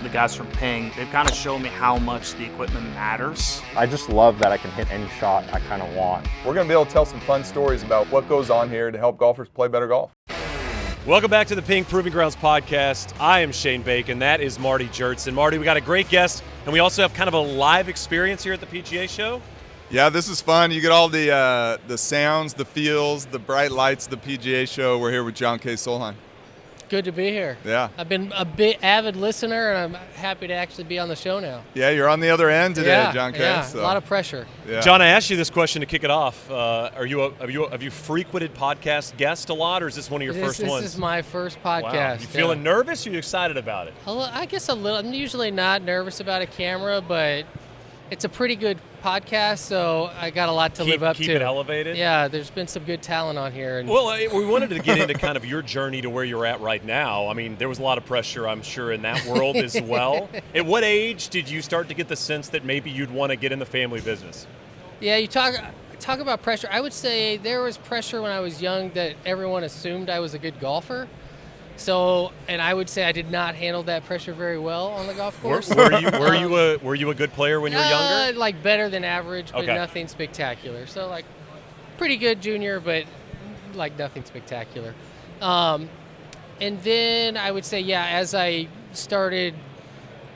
the guys from Ping, they've kind of shown me how much the equipment matters. I just love that I can hit any shot I kind of want. We're going to be able to tell some fun stories about what goes on here to help golfers play better golf. Welcome back to the Ping Proving Grounds podcast. I am Shane Bacon. That is Marty Jertson. Marty, we got a great guest, and we also have kind of a live experience here at the PGA show. Yeah, this is fun. You get all the sounds, the feels, the bright lights, the PGA show. We're here with John K. Solheim. Good to be here. Yeah. I've been a bit avid listener, and I'm happy to actually be on the show now. Yeah, you're on the other end today, John K. Yeah, so. a lot of pressure. Yeah. John, I asked you this question to kick it off. Have you frequented podcast guests a lot, or is this one of your first ones? This is my first podcast. Wow. You feeling nervous, or you excited about it? I guess a little. I'm usually not nervous about a camera, but it's a pretty good podcast, so I got a lot to live up to. Keep it elevated? Yeah, there's been some good talent on here. And well, we wanted to get into kind of your journey to where you're at right now. I mean, there was a lot of pressure, I'm sure, in that world as well. At what age did you start to get the sense that maybe you'd want to get in the family business? Yeah, you talk about pressure. I would say there was pressure when I was young that everyone assumed I was a good golfer. So, and I would say I did not handle that pressure very well on the golf course. Were you a good player when you were younger? Like better than average, but Okay. nothing spectacular. So like pretty good junior, but like nothing spectacular. And then I would say, yeah, as I started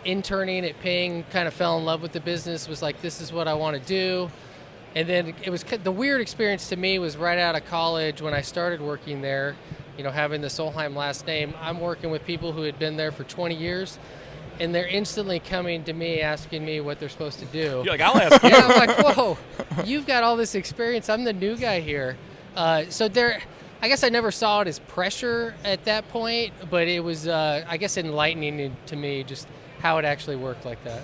interning at Ping, kind of fell in love with the business, was like, this is what I want to do. And then it was the weird experience to me was right out of college when I started working there. You know, having the Solheim last name, I'm working with people who had been there for 20 years, and they're instantly coming to me asking me what they're supposed to do. You're like, I'll ask you. Yeah, I'm like, whoa, you've got all this experience. I'm the new guy here. So I guess I never saw it as pressure at that point, but it was, I guess, enlightening to me just how it actually worked like that.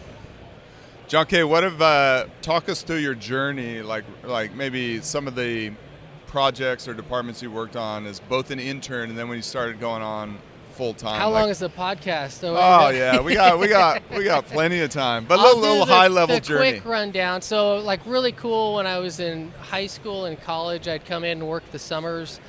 John K., talk us through your journey, like maybe some of the projects or departments you worked on as both an intern and then when you started going on full time. How long is the podcast? So yeah, we got plenty of time. But a little high level journey. Quick rundown. So like really cool when I was in high school and college, I'd come in and work the summers.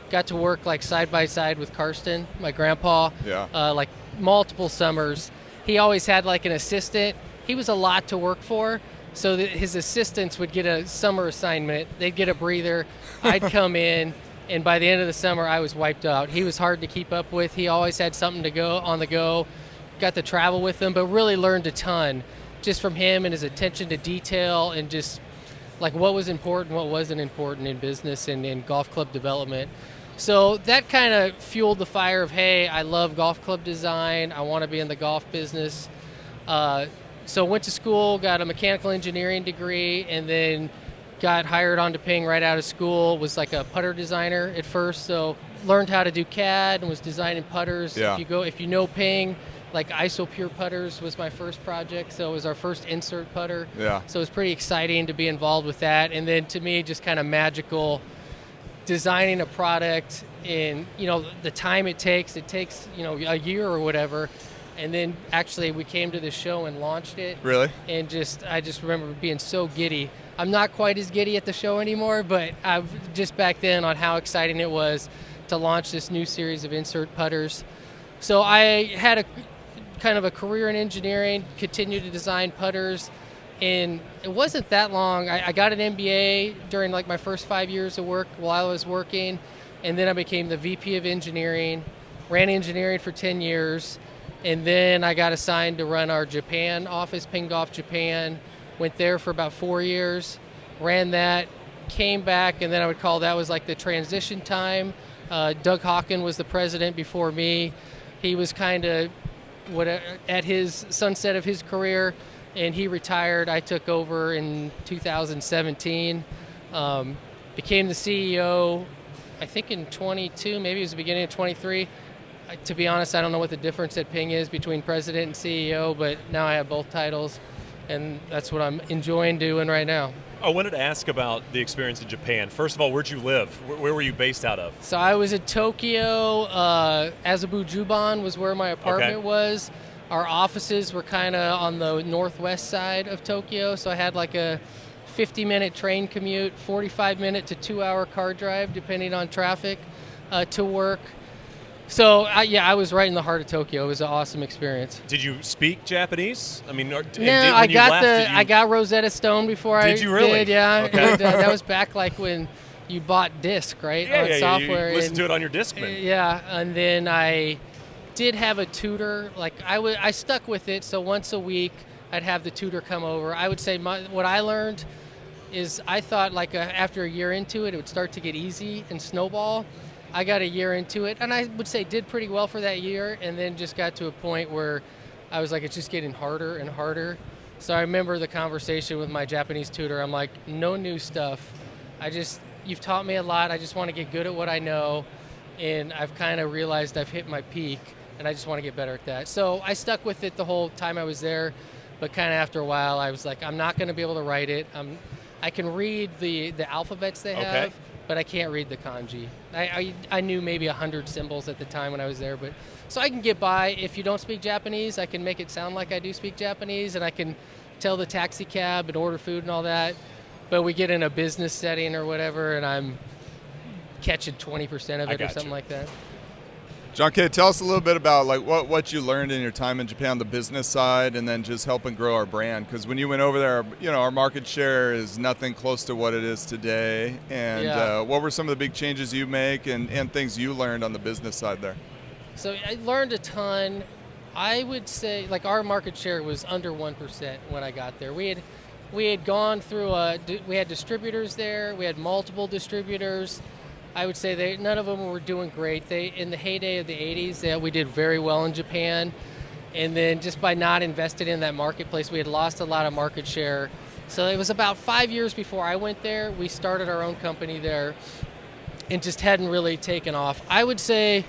Got to work like side by side with Karsten, my grandpa. Yeah. Like multiple summers. He always had like an assistant. He was a lot to work for. So that his assistants would get a summer assignment. They'd get a breather. I'd come in, and by the end of the summer, I was wiped out. He was hard to keep up with. He always had something to go on the go. Got to travel with him, but really learned a ton just from him and his attention to detail and just like what was important, what wasn't important in business and in golf club development. So that kind of fueled the fire of, hey, I love golf club design. I want to be in the golf business. So went to school, got a mechanical engineering degree, and then got hired on to Ping right out of school. Was like a putter designer at first, so learned how to do CAD and was designing putters. Yeah. If you know Ping, like ISO Pure putters was my first project, so it was our first insert putter. Yeah. So it was pretty exciting to be involved with that, and then to me, just kind of magical designing a product in the time it takes. It takes a year or whatever. And then actually we came to the show and launched it. Really? And I just remember being so giddy. I'm not quite as giddy at the show anymore, but I've just back then on how exciting it was to launch this new series of insert putters. So I had a kind of a career in engineering, continued to design putters, and it wasn't that long. I got an MBA during like my first 5 years of work while I was working, and then I became the VP of engineering, ran engineering for 10 years. And then I got assigned to run our Japan office, Ping Golf Japan. Went there for about 4 years, ran that, came back, and then I would call that was like the transition time. Doug Hawken was the president before me. He was kind of at his sunset of his career, and he retired. I took over in 2017, became the CEO, I think in 22, maybe it was the beginning of 23. To be honest, I don't know what the difference at Ping is between president and CEO, but now I have both titles, and that's what I'm enjoying doing right now. I wanted to ask about the experience in Japan. First of all, where'd you live? Where were you based out of? So I was in Tokyo. Azabu-Juban was where my apartment was. Our offices were kind of on the northwest side of Tokyo, so I had like a 50-minute train commute, 45-minute to 2-hour car drive, depending on traffic, to work. So I was right in the heart of Tokyo. It was an awesome experience. Did you speak Japanese? I mean, No, I got Rosetta Stone before Did you really? did, yeah. Okay. And, that was back like when you bought disc, right? Yeah, on software. You listen to it on your Discman. Yeah, and then I did have a tutor. Like I stuck with it. So once a week, I'd have the tutor come over. I would say what I learned is I thought like after a year into it, it would start to get easy and snowball. I got a year into it, and I would say did pretty well for that year, and then just got to a point where I was like, it's just getting harder and harder. So I remember the conversation with my Japanese tutor. I'm like, no new stuff. You've taught me a lot. I just want to get good at what I know, and I've kind of realized I've hit my peak, and I just want to get better at that. So I stuck with it the whole time I was there, but kind of after a while, I was like, I'm not going to be able to write it. I can read the alphabets they have, but I can't read the kanji. I knew maybe 100 symbols at the time when I was there, but so I can get by. If you don't speak Japanese, I can make it sound like I do speak Japanese, and I can tell the taxi cab and order food and all that. But we get in a business setting or whatever, and I'm catching 20% of it or something like that. John K., tell us a little bit about like what you learned in your time in Japan on the business side, and then just helping grow our brand. Because when you went over there, our market share is nothing close to what it is today. And what were some of the big changes you make and things you learned on the business side there? So I learned a ton. I would say like our market share was under 1% when I got there. We had gone through we had distributors there. We had multiple distributors. I would say none of them were doing great. In the heyday of the 80s, we did very well in Japan. And then just by not investing in that marketplace, we had lost a lot of market share. So it was about 5 years before I went there. We started our own company there and just hadn't really taken off. I would say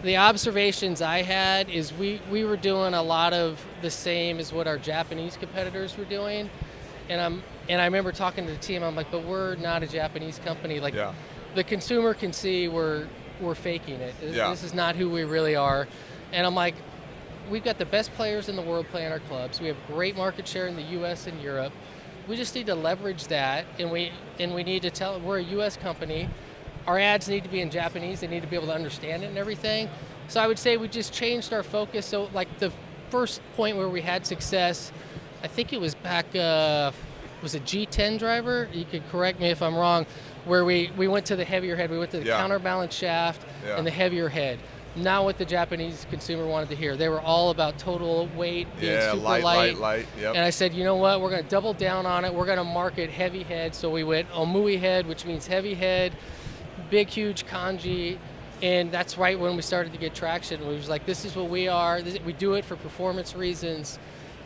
the observations I had is we were doing a lot of the same as what our Japanese competitors were doing. And I remember talking to the team, I'm like, but we're not a Japanese company. Like, the consumer can see we're faking it. This is not who we really are. And I'm like, we've got the best players in the world playing our clubs. We have great market share in the U.S. and Europe. We just need to leverage that, and we need to tell we're a U.S. company. Our ads need to be in Japanese. They need to be able to understand it and everything. So I would say we just changed our focus. So like the first point where we had success, I think it was back, was a G10 driver? You could correct me if I'm wrong, where we went to the heavier head. We went to the counterbalance shaft and the heavier head. Not what the Japanese consumer wanted to hear. They were all about total weight, being super light. Yep. And I said, you know what? We're going to double down on it. We're going to market heavy head. So we went Omui head, which means heavy head, big, huge kanji. And that's right when we started to get traction. We was like, this is what we are. We do it for performance reasons.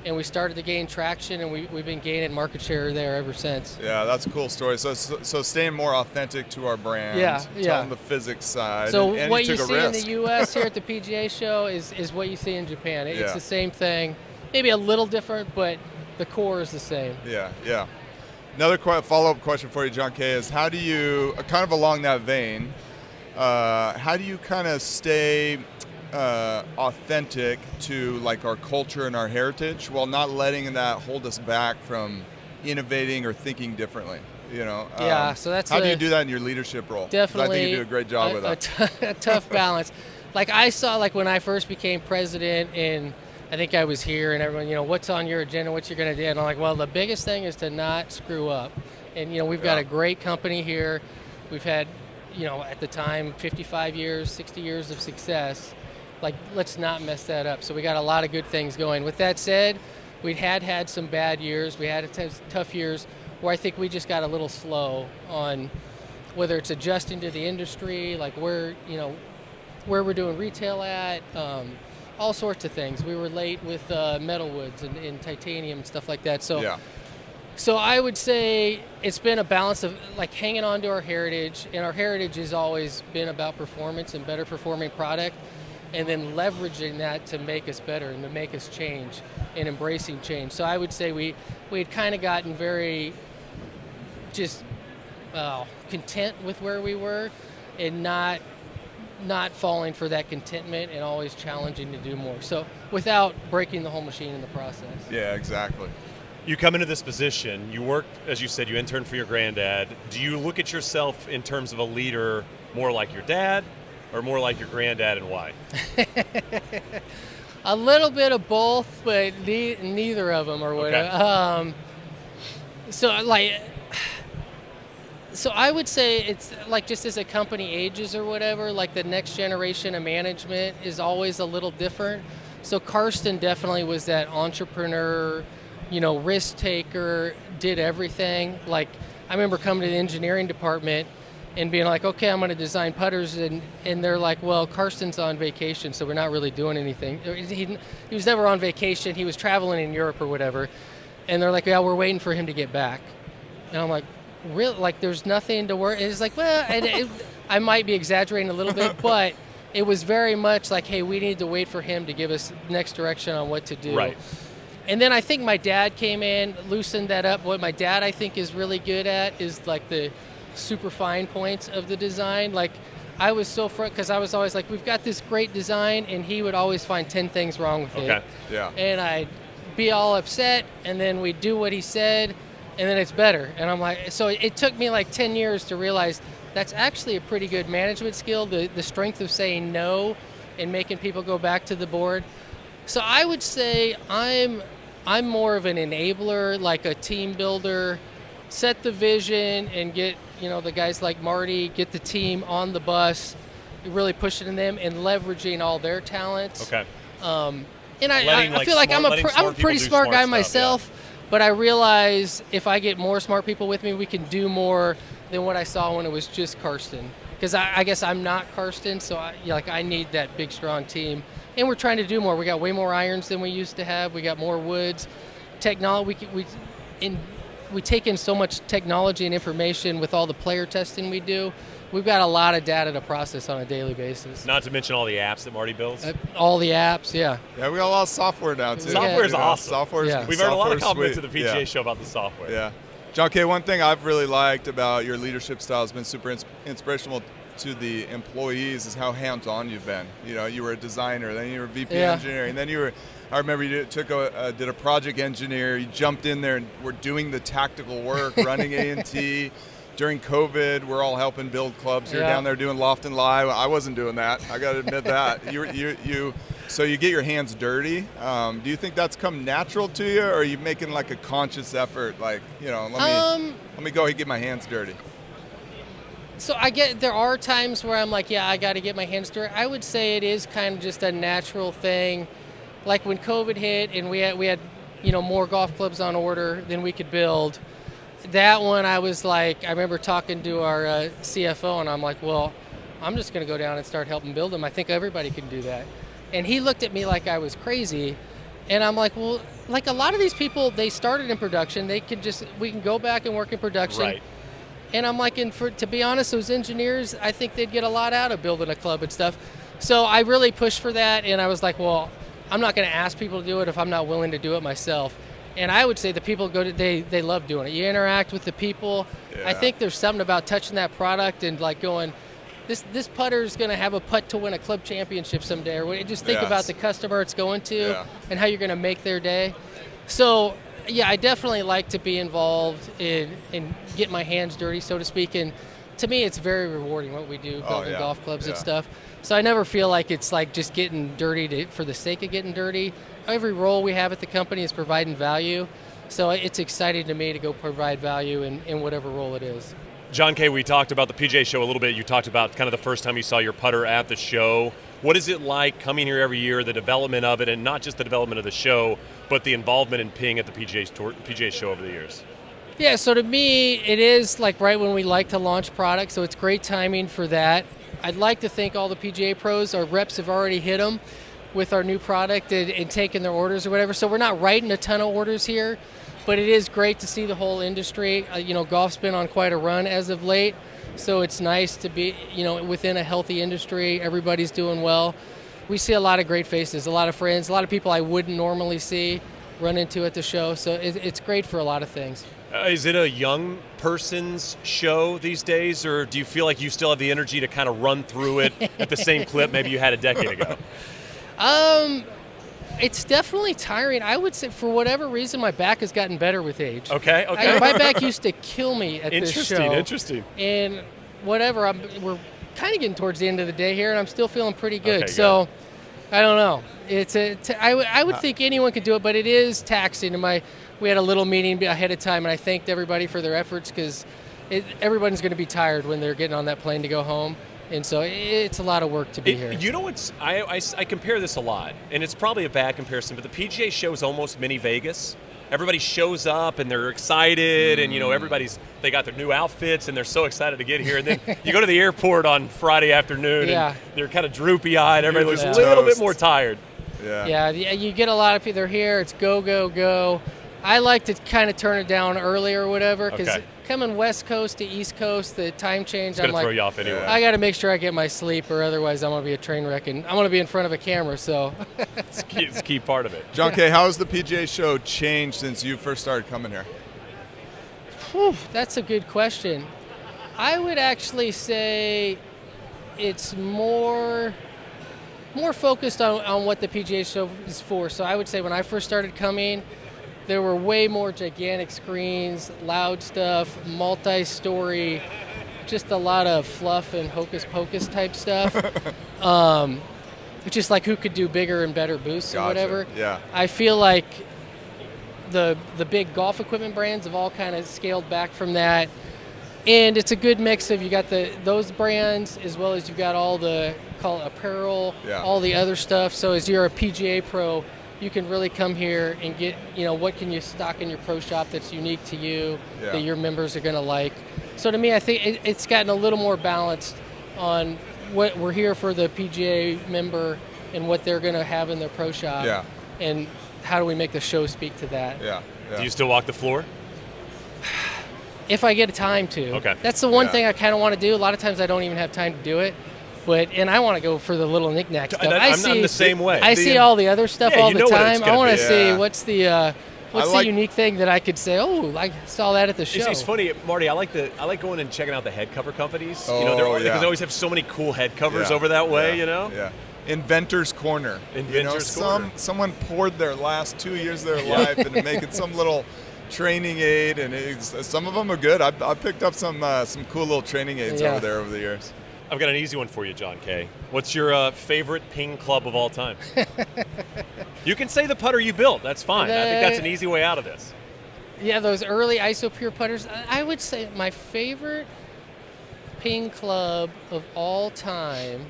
And we started to gain traction, and we've been gaining market share there ever since. Yeah, that's a cool story. So staying more authentic to our brand, telling the physics side. So and what you took a see risk. in the U.S. here at the PGA show is what you see in Japan. It's the same thing, maybe a little different, but the core is the same. Yeah. Another follow-up question for you, John K., is how do you, kind of along that vein, how do you kind of stay authentic to like our culture and our heritage while not letting that hold us back from innovating or thinking differently? So that's how do you do that in your leadership role? Definitely, I think you do a great job with that. A tough balance. Like I saw, like when I first became president, and I think I was here, and everyone, what's on your agenda? What you're going to do? And I'm like, well, the biggest thing is to not screw up. And we've got a great company here. We've had, at the time, 55 years, 60 years of success. Like, let's not mess that up. So we got a lot of good things going. With that said, we had some bad years. We had tough years where I think we just got a little slow on whether it's adjusting to the industry, like where we're doing retail at, all sorts of things. We were late with metalwoods and titanium and stuff like that. So I would say it's been a balance of like hanging on to our heritage, and our heritage has always been about performance and better performing product. And then leveraging that to make us better and to make us change and embracing change. So I would say we had kind of gotten very just content with where we were, and not falling for that contentment and always challenging to do more. So without breaking the whole machine in the process. Yeah, exactly. You come into this position, you work, as you said, you interned for your granddad. Do you look at yourself in terms of a leader more like your dad, or more like your granddad, and why? A little bit of both, but neither of them or whatever. Okay. So I would say it's like just as a company ages or whatever, like the next generation of management is always a little different. So Karsten definitely was that entrepreneur, risk taker, did everything. Like I remember coming to the engineering department and being like, okay, I'm going to design putters, and they're like, well, Karsten's on vacation, so we're not really doing anything. He was never on vacation. He was traveling in Europe or whatever. And they're like, yeah, we're waiting for him to get back. And I'm like, really? Like, there's nothing to worry. And it's like, well, I might be exaggerating a little bit, but it was very much like, hey, we need to wait for him to give us next direction on what to do. Right. And then I think my dad came in, loosened that up. What my dad, I think, is really good at is like the super fine points of the design. Like I was so because I was always like, we've got this great design, and he would always find 10 things wrong with it. Yeah. And I'd be all upset, and then we'd do what he said, and then it's better. And I'm like, so it took me like 10 years to realize that's actually a pretty good management skill, the strength of saying no and making people go back to the board. So I would say I'm more of an enabler, like a team builder, set the vision and get, the guys like Marty, get the team on the bus, really pushing them and leveraging all their talents. Okay. And I feel like I'm a pretty smart guy myself, but I realize if I get more smart people with me, we can do more than what I saw when it was just Karsten. Because I guess I'm not Karsten, so I need that big, strong team. And we're trying to do more. We got way more irons than we used to have. We got more woods. Technology, we take in so much technology and information with all the player testing we do. We've got a lot of data to process on a daily basis. Not to mention all the apps that Marty builds. All the apps, yeah. Yeah, we got a lot of software now too. Software is awesome. We've heard a lot of compliments to the PGA show about the software. Yeah. John K., one thing I've really liked about your leadership style has been super inspirational to the employees is how hands-on you've been. You were a designer, then you were VP engineering, then I remember you did a project engineer, you jumped in there and were doing the tactical work, running A&T. During COVID, we're all helping build clubs. You're down there doing Loft and Live. I wasn't doing that. I got to admit that. So you get your hands dirty. Do you think that's come natural to you, or are you making like a conscious effort, like, let me go and get my hands dirty? So there are times where I'm like, I got to get my hands dirty. I would say it is kind of just a natural thing. Like when COVID hit and we had more golf clubs on order than we could build. That one I was like, I remember talking to our CFO, and I'm like, well, I'm just going to go down and start helping build them. I think everybody can do that. And he looked at me like I was crazy. And I'm like, well, like a lot of these people, they started in production. We can go back and work in production. Right. And I'm like, to be honest, those engineers, I think they'd get a lot out of building a club and stuff. So I really pushed for that. And I was like, well, I'm not going to ask people to do it if I'm not willing to do it myself. And I would say the people they love doing it. You interact with the people. Yeah. I think there's something about touching that product and like going, this putter is going to have a putt to win a club championship someday. Or just think about the customer it's going to and how you're going to make their day. So, I definitely like to be involved in get my hands dirty, so to speak. And to me, it's very rewarding what we do, building golf clubs and stuff. So I never feel like it's like just getting dirty for the sake of getting dirty. Every role we have at the company is providing value. So it's exciting to me to go provide value in whatever role it is. John K., we talked about the PGA show a little bit. You talked about kind of the first time you saw your putter at the show. What is it like coming here every year, the development of it, and not just the development of the show, but the involvement in Ping at the PGA show over the years? Yeah, so to me, it is like right when we like to launch products, so it's great timing for that. I'd like to thank all the PGA pros. Our reps have already hit them with our new product and taking their orders or whatever. So we're not writing a ton of orders here, but it is great to see the whole industry. Golf's been on quite a run as of late, so it's nice to be, within a healthy industry. Everybody's doing well. We see a lot of great faces, a lot of friends, a lot of people I wouldn't normally see run into at the show. So it's great for a lot of things. Is it a young person's show these days, or do you feel like you still have the energy to kind of run through it at the same clip maybe you had a decade ago? It's definitely tiring. I would say for whatever reason, my back has gotten better with age. Okay. My back used to kill me at this show. Interesting. And whatever, kind of getting towards the end of the day here, and I'm still feeling pretty good. Okay, so I don't know. I would think anyone could do it, but it is taxing. And we had a little meeting ahead of time, and I thanked everybody for their efforts because everyone's going to be tired when they're getting on that plane to go home. And so it's a lot of work to be here. You know what's, I compare this a lot, and it's probably a bad comparison, but the PGA show is almost mini Vegas. Everybody shows up and they're excited, and they got their new outfits and they're so excited to get here. And then you go to the airport on Friday afternoon and they're kind of droopy-eyed. Everybody looks a little bit more tired. Yeah, you get a lot of people. They're here. It's go, go, go. I like to kind of turn it down early or whatever because coming West Coast to East Coast, the time change, I'm like, throw you off anyway. I got to make sure I get my sleep, or otherwise I'm going to be a train wreck, and I'm going to be in front of a camera. So it's a key part of it. John K., how has the PGA show changed since you first started coming here? Whew, that's a good question. I would actually say it's more focused on what the PGA show is for. So I would say when I first started coming, there were way more gigantic screens, loud stuff, multi-story, just a lot of fluff and hocus-pocus type stuff. Just like who could do bigger and better boosts or whatever. Yeah. I feel like the big golf equipment brands have all kind of scaled back from that. And it's a good mix of you got those brands as well as you've got all the apparel, all the other stuff. So as you're a PGA pro, you can really come here and get, what can you stock in your pro shop that's unique to you, that your members are going to like. So to me, I think it's gotten a little more balanced on what we're here for the PGA member and what they're going to have in their pro shop. Yeah. And how do we make the show speak to that? Yeah. Do you still walk the floor? If I get time to. Okay. That's the one thing I kind of want to do. A lot of times I don't even have time to do it. And I want to go for the little knick-knack stuff. I'm the same way. I see all the other stuff all the time. I want to see what's the unique thing that I could say, I saw that at the show. It's funny, Marty, I like going and checking out the head cover companies. Because they always have so many cool head covers over that way, Yeah. Inventor's Corner. Corner. Someone poured their last 2 years of their life into making some little training aid, and some of them are good. I picked up some cool little training aids over there over the years. I've got an easy one for you, John K. What's your favorite ping club of all time? You can say the putter you built. That's fine. I think that's an easy way out of this. Yeah, those early ISOPure putters. I would say my favorite ping club of all time.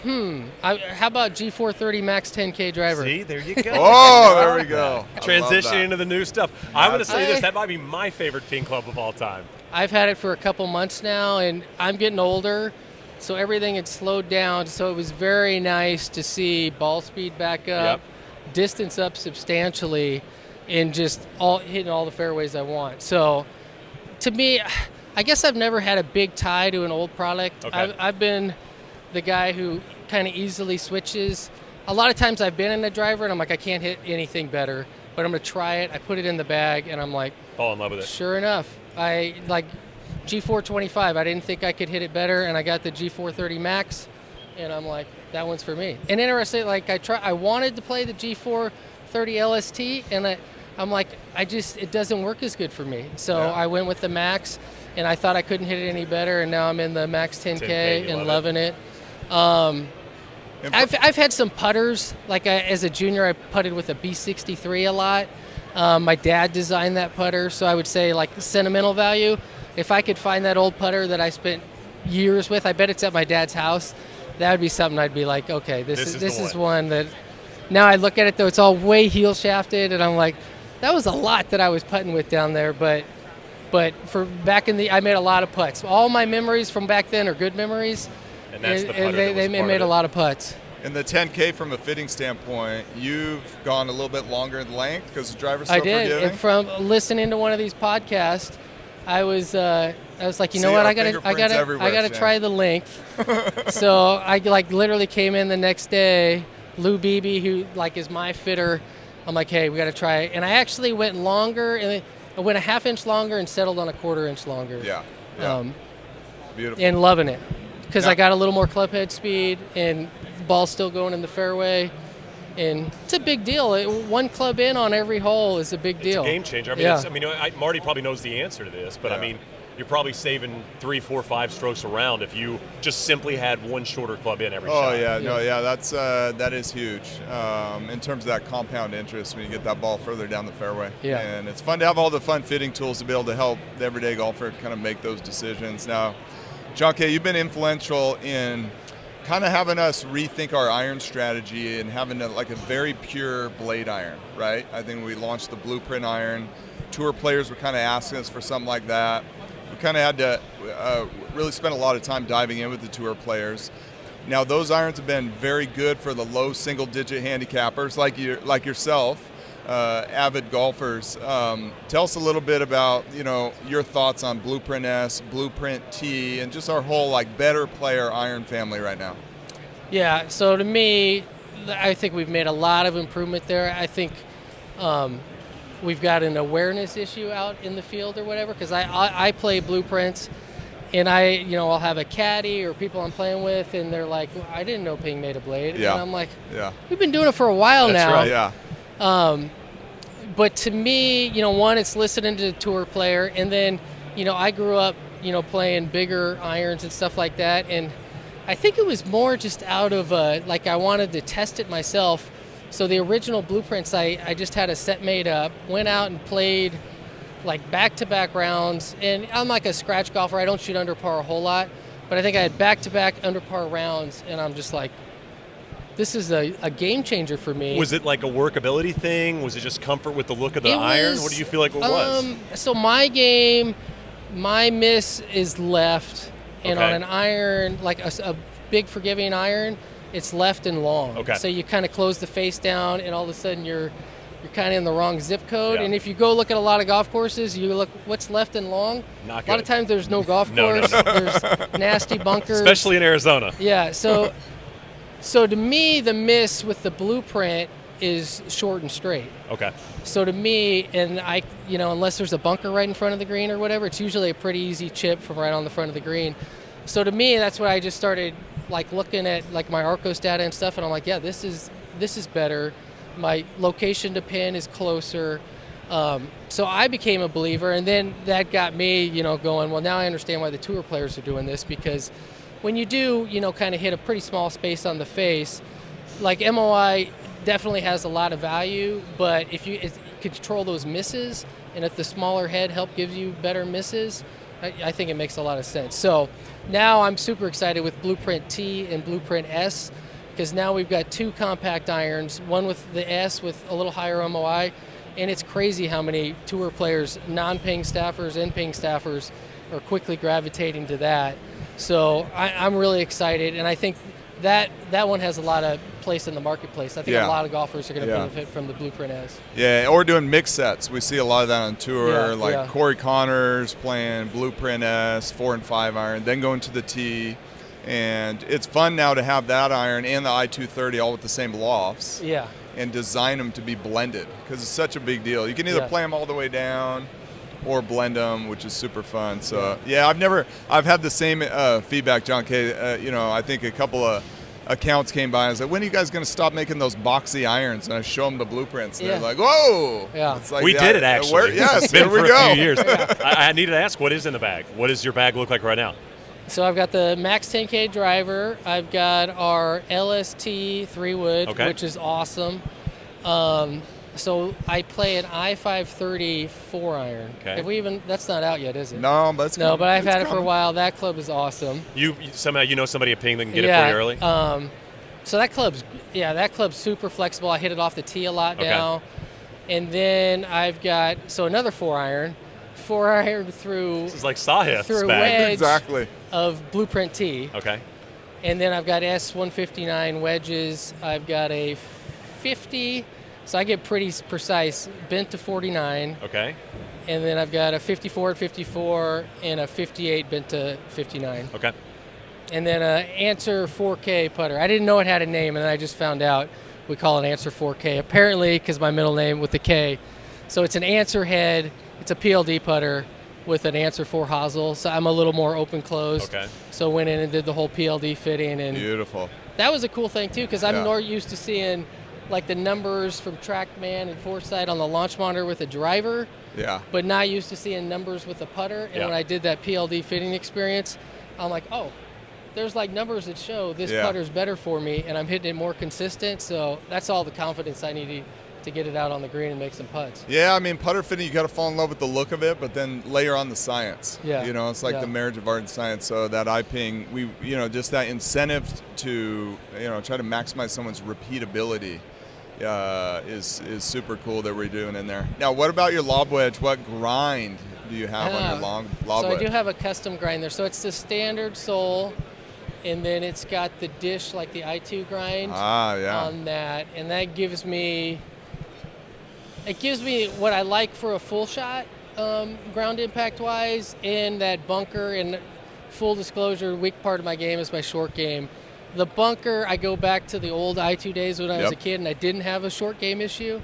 How about G430 Max 10K driver? See, there you go. There we go. Transitioning into the new stuff. I'm going to say this. That might be my favorite ping club of all time. I've had it for a couple months now, and I'm getting older, so everything had slowed down. So it was very nice to see ball speed back up, distance up substantially, and just hitting all the fairways I want. So to me, I guess I've never had a big tie to an old product. Okay. I've been the guy who kind of easily switches. A lot of times I've been in a driver, and I'm like, I can't hit anything better, but I'm going to try it. I put it in the bag, and I'm like, fall in love with it. Sure enough. I like G425. I didn't think I could hit it better, and I got the G430 Max, and I'm like, that one's for me. And interesting, like I wanted to play the G430 LST, and I'm like, it doesn't work as good for me. So I went with the Max, and I thought I couldn't hit it any better, and now I'm in the Max 10K and loving it. I've had some putters. Like as a junior, I putted with a B63 a lot. My dad designed that putter, so I would say like sentimental value. If I could find that old putter that I spent years with, I bet it's at my dad's house. That would be something I'd be like, okay, this is one that. Now I look at it though, it's all way heel shafted, and I'm like, that was a lot that I was putting with down there. But for back I made a lot of putts. All my memories from back then are good memories, and that's the putter they made a lot of putts. In the 10K, from a fitting standpoint, you've gone a little bit longer in length because the driver's so forgiving? I did. And from listening to one of these podcasts, I was like, you know what? I gotta try the length. So I literally came in the next day. Lou Beebe, who is my fitter, I'm like, hey, we got to try it. And I actually went longer, and I went a half inch longer and settled on a quarter inch longer. Yeah. Beautiful. And loving it because I got a little more club head speed and the ball's still going in the fairway. And it's a big deal. One club in on every hole is a big deal. It's a game changer. I mean, Marty probably knows the answer to this, but I mean, you're probably saving 3, 4, 5 strokes around if you just simply had one shorter club in every shot. Oh yeah, no, yeah, that is huge in terms of that compound interest when you get that ball further down the fairway. Yeah. And it's fun to have all the fun fitting tools to be able to help the everyday golfer kind of make those decisions. Now, John K., you've been influential in kind of having us rethink our iron strategy and having like a very pure blade iron, right? I think we launched the Blueprint iron. Tour players were kind of asking us for something like that. We kind of had to really spend a lot of time diving in with the tour players. Now those irons have been very good for the low single-digit handicappers like yourself, avid golfers. Tell us a little bit about your thoughts on Blueprint S, Blueprint T, and just our whole like better player iron family right now. Yeah. So to me, I think we've made a lot of improvement there. I think we've got an awareness issue out in the field or whatever, because I play blueprints, and I'll have a caddy or people I'm playing with, and they're like, well, I didn't know Ping made a blade. Yeah. And I'm like, yeah, we've been doing it for a while That's now. right, yeah. But to me, one, it's listening to the tour player, and then, I grew up, playing bigger irons and stuff like that, and I think it was more just out of I wanted to test it myself. So the original blueprints, I just had a set made up, went out and played like back-to-back rounds, and I'm like a scratch golfer. I don't shoot under par a whole lot, but I think I had back-to-back under par rounds, and I'm just like, this is a game changer for me. Was it like a workability thing? Was it just comfort with the look of the iron? What do you feel like it was? So my game, my miss is left, and on an iron, like a big forgiving iron, it's left and long. Okay. So you kind of close the face down, and all of a sudden you're kind of in the wrong zip code. Yeah. And if you go look at a lot of golf courses, you look what's left and long. Not a lot of times there's no golf course. There's nasty bunkers. Especially in Arizona. Yeah. So to me, the miss with the blueprint is short and straight. Okay. So to me, and unless there's a bunker right in front of the green or whatever, it's usually a pretty easy chip from right on the front of the green. So to me, that's what I just started looking at my Arcos data and stuff, and I'm like, yeah, this is better. My location to pin is closer. So I became a believer, and then that got me, going, well, now I understand why the tour players are doing this, because when you do, kind of hit a pretty small space on the face, like MOI definitely has a lot of value, but if you control those misses, and if the smaller head gives you better misses, I think it makes a lot of sense. So now I'm super excited with Blueprint T and Blueprint S, because now we've got 2 compact irons, one with the S with a little higher MOI, and it's crazy how many tour players, non-Ping staffers and Ping staffers, are quickly gravitating to that. So I'm really excited, and I think that one has a lot of place in the marketplace. I think a lot of golfers are going to benefit from the Blueprint S. Yeah, or doing mix sets. We see a lot of that on tour, Corey Connors playing Blueprint S, 4 and 5 iron, then going to the T. And it's fun now to have that iron and the I-230 all with the same lofts. Yeah. And design them to be blended, because it's such a big deal. You can either play them all the way down or blend them, which is super fun. So I've had the same feedback, John K. I think a couple of accounts came by and I was like, when are you guys going to stop making those boxy irons? And I show them the blueprints, and they're like, whoa. Yeah. It's like, we did it, actually. Yes, it's been there we for go. a few years. I needed to ask, what is in the bag? What does your bag look like right now? So I've got the Max 10K driver. I've got our LST 3-wood, which is awesome. So I play an I-530 4-iron. Okay. That's not out yet, is it? No, but but I've had it for a while. That club is awesome. Somehow somebody at Ping that can get it pretty early? So that club's super flexible. I hit it off the tee a lot now. And then I've got another 4-iron through. This is like Sahith's through bag. Wedge of Blueprint T. Okay. And then I've got S159 wedges. I've got a 50, so I get pretty precise, bent to 49. Okay. And then I've got a 54 at 54 and a 58 bent to 59. Okay. And then a Answer 4K putter. I didn't know it had a name, and then I just found out we call it Answer 4K. Apparently, because my middle name with the K. So it's an Answer head. It's a PLD putter with an Answer 4 hosel. So I'm a little more open-closed. Okay. So went in and did the whole PLD fitting. And beautiful. That was a cool thing, too, because I'm more used to seeing like the numbers from TrackMan and Foresight on the launch monitor with a driver, Yeah. but not used to seeing numbers with a putter. And when I did that PLD fitting experience, I'm like, oh, there's like numbers that show this putter's better for me, and I'm hitting it more consistent. So that's all the confidence I need to get it out on the green and make some putts. Yeah, I mean, putter fitting, you got to fall in love with the look of it, but then layer on the science. Yeah. You know, it's like the marriage of art and science. So that iPing, just that incentive to, try to maximize someone's repeatability is super cool that we're doing in there. Now, what about your lob wedge? What grind do you have on your lob wedge? So I do have a custom grind there. So it's the standard sole, and then it's got the dish, like the I2 grind on that, and that gives me what I like for a full shot, ground impact wise, in that bunker. And full disclosure, weak part of my game is my short game. The bunker, I go back to the old I2 days when I was a kid, and I didn't have a short game issue,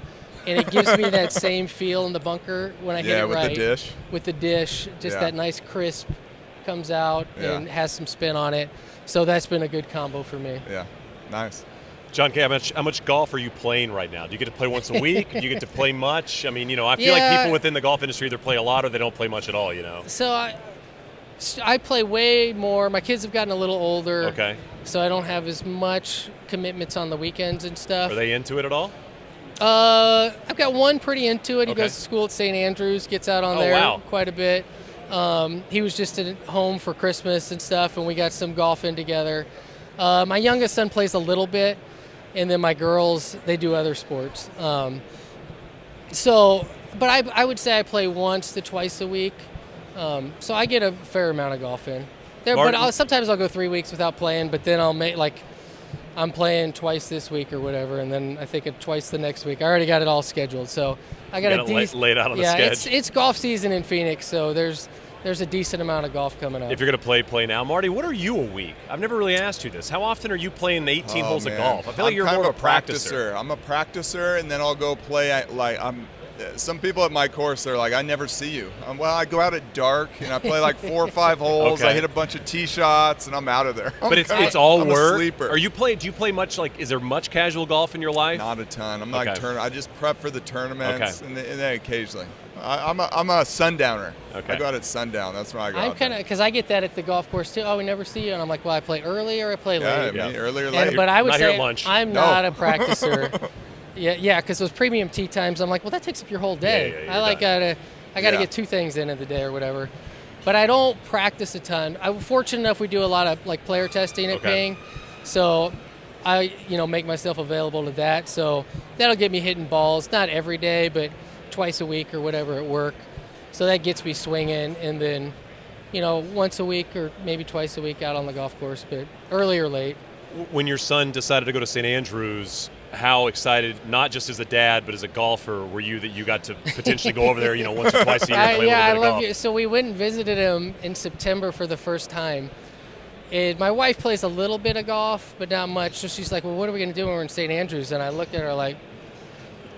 and it gives me that same feel in the bunker when I hit it right. With the dish, just that nice crisp comes out and has some spin on it. So that's been a good combo for me. Yeah, nice. John K., how much golf are you playing right now? Do you get to play once a week? Do you get to play much? I mean, I feel like people within the golf industry either play a lot or they don't play much at all, So I play way more. My kids have gotten a little older. Okay. So I don't have as much commitments on the weekends and stuff. Are they into it at all? I've got one pretty into it. He goes to school at St. Andrews, gets out on there quite a bit. He was just at home for Christmas and stuff, and we got some golf in together. My youngest son plays a little bit, and then my girls, they do other sports. But I would say I play once to twice a week. So I get a fair amount of golf in. But sometimes I'll go 3 weeks without playing, but then I'll make, I'm playing twice this week or whatever, and then I think of twice the next week. I already got it all scheduled, so I got laid out on the schedule. It's golf season in Phoenix, so there's a decent amount of golf coming up. If you're going to play now. Marty, what are you a week? I've never really asked you this. How often are you playing the 18 holes of golf? I feel like you're more of a practicer. I'm a practicer, and then I'll go play some people at my course, they're like, I never see you. I go out at dark, and I play 4 or 5 holes. I hit a bunch of tee shots, and I'm out of there. But it's all work? A sleeper. Do you play much, is there much casual golf in your life? Not a ton. I'm I just prep for the tournaments, and then occasionally. I'm a sundowner. Okay. I go out at sundown. That's where I go. I'm kind of, because I get that at the golf course too. Oh, we never see you, and I'm like, well, I play early or I play late. Yeah, early or late. But I would say I'm not a practicer. Yeah, because those premium tee times, I'm like, well, that takes up your whole day. I gotta get 2 things in the day or whatever. But I don't practice a ton. I'm fortunate enough we do a lot of player testing at Ping, so I make myself available to that. So that'll get me hitting balls, not every day, but twice a week or whatever at work. So that gets me swinging, and then once a week or maybe twice a week out on the golf course, but early or late. When your son decided to go to St. Andrews, how excited, not just as a dad, but as a golfer, were you that you got to potentially go over there, once or twice a year and play a little bit I of love golf? So we went and visited him in September for the first time. And my wife plays a little bit of golf, but not much. So she's like, well, what are we going to do when we're in St. Andrews? And I looked at her like,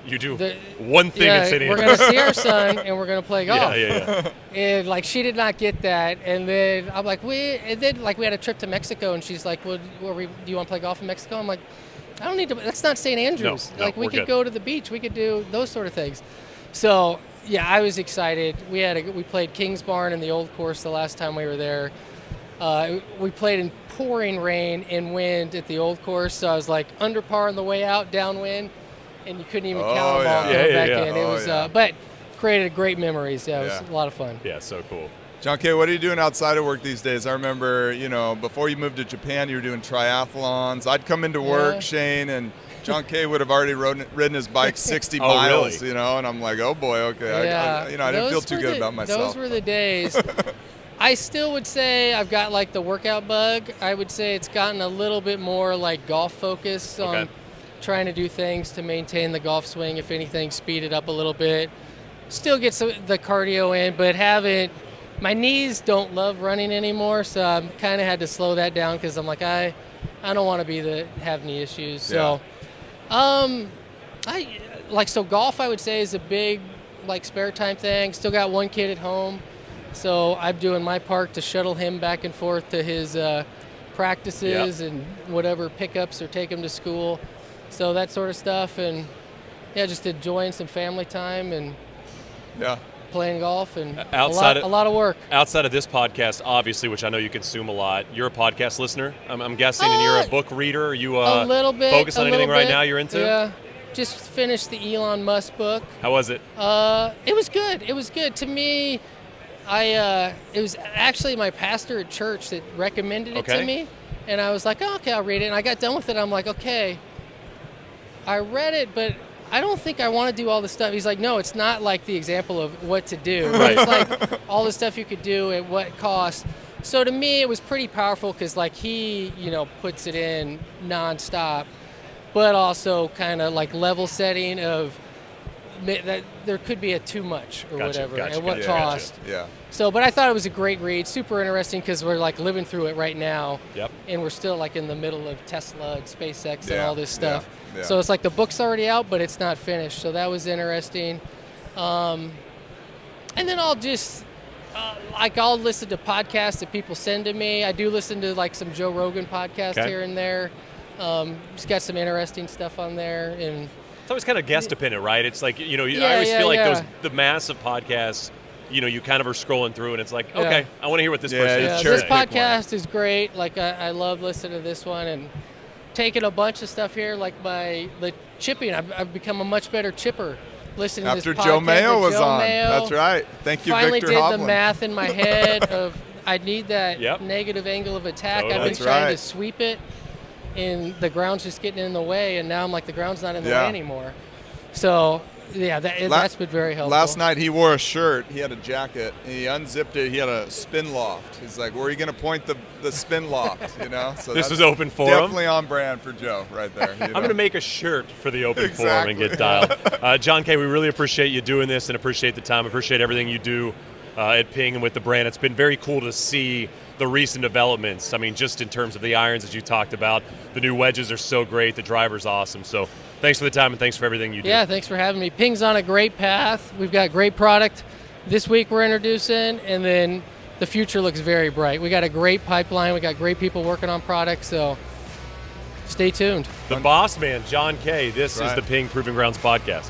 you do one thing at St. Andrews. We're going to see our son, and we're going to play golf. Yeah. And she did not get that. And then I'm like, we had a trip to Mexico, and she's like, well, do you want to play golf in Mexico? I'm like, I don't need to. That's not St. Andrews. No, we could go to the beach. We could do those sort of things. So yeah, I was excited. We played Kings Barn in the old course the last time we were there. We played in pouring rain and wind at the old course. So I was like under par on the way out, downwind, and you couldn't even count them all back in. It was, but created great memories. Yeah, it was a lot of fun. Yeah, so cool. John K., what are you doing outside of work these days? I remember, before you moved to Japan, you were doing triathlons. I'd come into work, Shane, and John K. would have already ridden his bike 60 miles, really? And I'm like, oh boy, okay. I didn't feel too good about myself. Those were the days. I still would say I've got the workout bug. I would say it's gotten a little bit more golf focused on trying to do things to maintain the golf swing. If anything, speed it up a little bit. Still get the cardio in, but haven't. My knees don't love running anymore, so I've kind of had to slow that down because I'm like, I don't want to have knee issues. So, so golf I would say is a big spare time thing. Still got one kid at home, so I'm doing my part to shuttle him back and forth to his practices and whatever pickups or take him to school. So that sort of stuff, and yeah, just enjoying some family time and Yeah. playing golf, and Outside a lot of work. Outside of this podcast, obviously, which I know you consume a lot, you're a podcast listener, I'm guessing, and you're a book reader. Are you A little bit. focused on a anything little right bit, now you're into? Yeah. Just finished the Elon Musk book. How was it? It was good. It was good. To me, it was actually my pastor at church that recommended it to me. And I was like, oh, okay, I'll read it. And I got done with it. I'm like, okay, I read it, but I don't think I want to do all this stuff. He's like, no, it's not like the example of what to do. Right. It's like all the stuff you could do at what cost. So to me, it was pretty powerful because like he, puts it in nonstop, but also kind of like level setting of that there could be a too much or whatever, at what cost. Yeah. So, but I thought it was a great read, super interesting because we're like living through it right now. Yep. And we're still like in the middle of Tesla and SpaceX and Yeah, all this stuff. yeah. So it's like the book's already out, but it's not finished. So that was interesting. And then I'll just, I'll listen to podcasts that people send to me. I do listen to like some Joe Rogan podcasts here and there. Just got some interesting stuff on there. And it's always kind of guest dependent, right? It's like, I always feel like the massive podcasts, you kind of are scrolling through and it's like, okay, I want to hear what this person has to this say. podcast is great. Like I love listening to this one and taking a bunch of stuff here, like the chipping. I've become a much better chipper listening After to this podcast. Joe Mayo was Joe on. Mayo. That's right. Thank you, Finally Victor did Hovland. the math in my head of I need that negative angle of attack. Totally. I've been That's trying right. to sweep it, and the ground's just getting in the way, and now I'm like, the ground's not in the way anymore. So, yeah, that's been very helpful. Last night he wore a shirt. He had a jacket. And he unzipped it. He had a spin loft. He's like, where are you going to point the spin loft? So This that's was open forum? Definitely on brand for Joe right there. I'm going to make a shirt for the open forum and get dialed. John K., we really appreciate you doing this and appreciate the time. Appreciate everything you do at Ping and with the brand. It's been very cool to see the recent developments. I mean, just in terms of the irons that you talked about, the new wedges are so great. The driver's awesome. So thanks for the time and thanks for everything you do. Yeah, thanks for having me. Ping's on a great path. We've got great product this week we're introducing, and then the future looks very bright. We got a great pipeline. We got great people working on products, so stay tuned. The boss man, John K. This is the Ping Proving Grounds podcast.